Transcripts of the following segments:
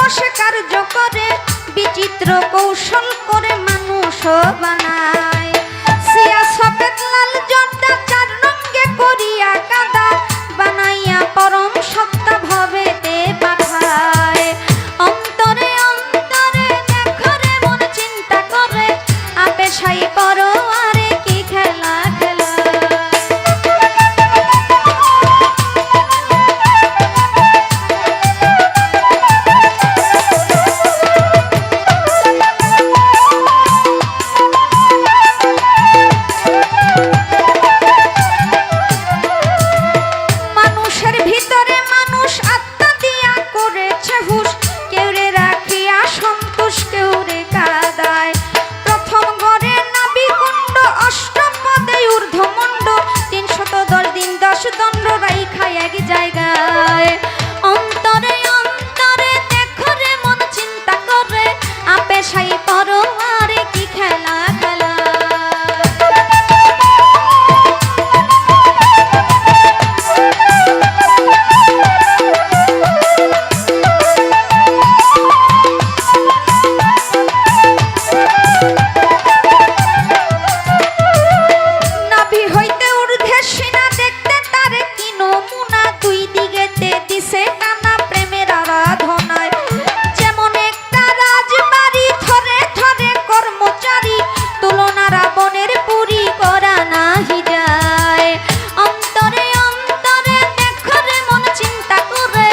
বসে কার্য করে, বিচিত্র কৌশল করে মানুষ বানায়। সিয়া সফেদ লাল জর্দা চার রঙে করিয়া কাদা, বানাইয়া পরম সত্তা ভবেতে পাঠায়। অন্তরে অন্তরে দেখো রে মন চিন্তা করে, আপে সাই পরো আরে কি খেলা খেলা। দণ্ড রাইখা এক জায়গায়। অন্তরে অন্তরে দেখো রে মন চিন্তা করে, আপে সাই পরো আরে কি খেলা খেলা। নাভি হইতে ঊর্ধ্বে সিনা দেখতে তারে কি নমুনা, দুই দিগেতে দিছে টানা প্রেমের আরাধনায়। যেমন একটা রাজবাড়ি থরে থরে কর্মচারী, তুলনা রাবণের পুরী করা নাহি যায়। অন্তরে অন্তরে দেখো রে মন চিন্তা করে,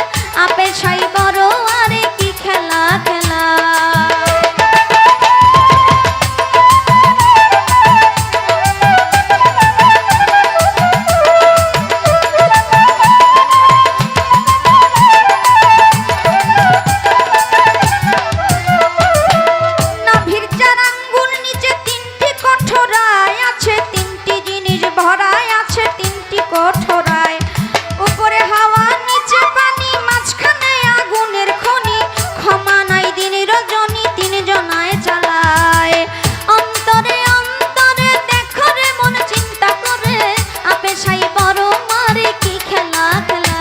আপে সাই বড় আরে কি খেলা খেলা। ভরায় আছে তিনটি কঠোরায়, উপরে হাওয়া নিচে পানি, মাঝখানে আগুনের খনি। ক্ষমা নাই দিন রজনী, তিনজনায় চালায়। অন্তরে অন্তরে দেখো রে মন চিন্তা করে, আপে সাই বড় মারে কি খেলা খেলা।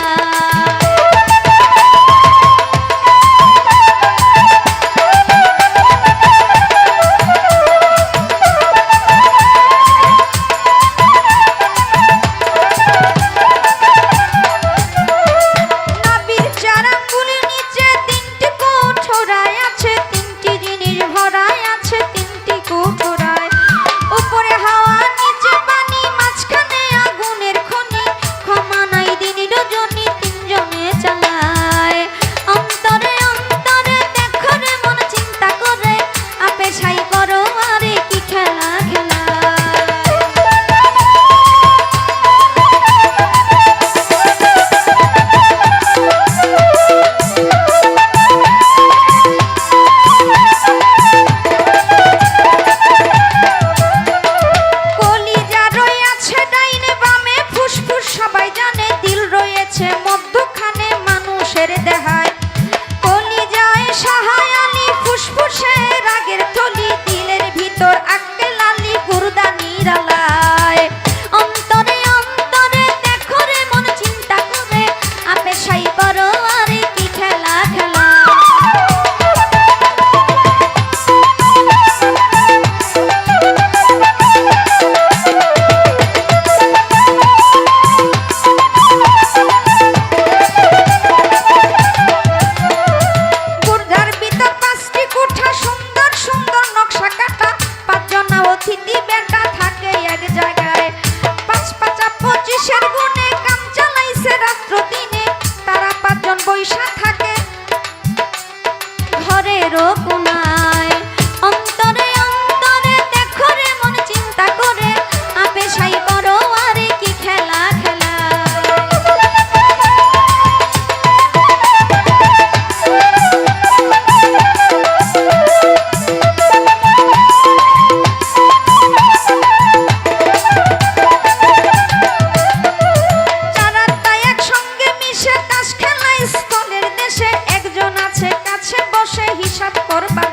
সবাই জানে দিল রয়েছে মধ্যখানে মানুষের দেহায়। কলিজায় সাহায় আলী, ফুসফুসে রাগের থলি, দিলের ভিতর আক্কেল আলী, গুরদা নিরালায়। অন্তরে অন্তরে দেখো রে মন চিন্তা করে, আপে সাই বড় আরে কি খেলা খেলা। অতিথি বেটা থাকে এক জায়গায়, ৫ ৫ ২৫-এর গুণে কাম চালাইছে রাত্র দিনে। তারা ৫ জন বৈশা থাকে ঘরের কোনায়। অন্তরে অন্তরে দেখো রে মন চিন্তা করে, আপে সাই বড় আরে কি খেলা খেলা। হিসাব করবার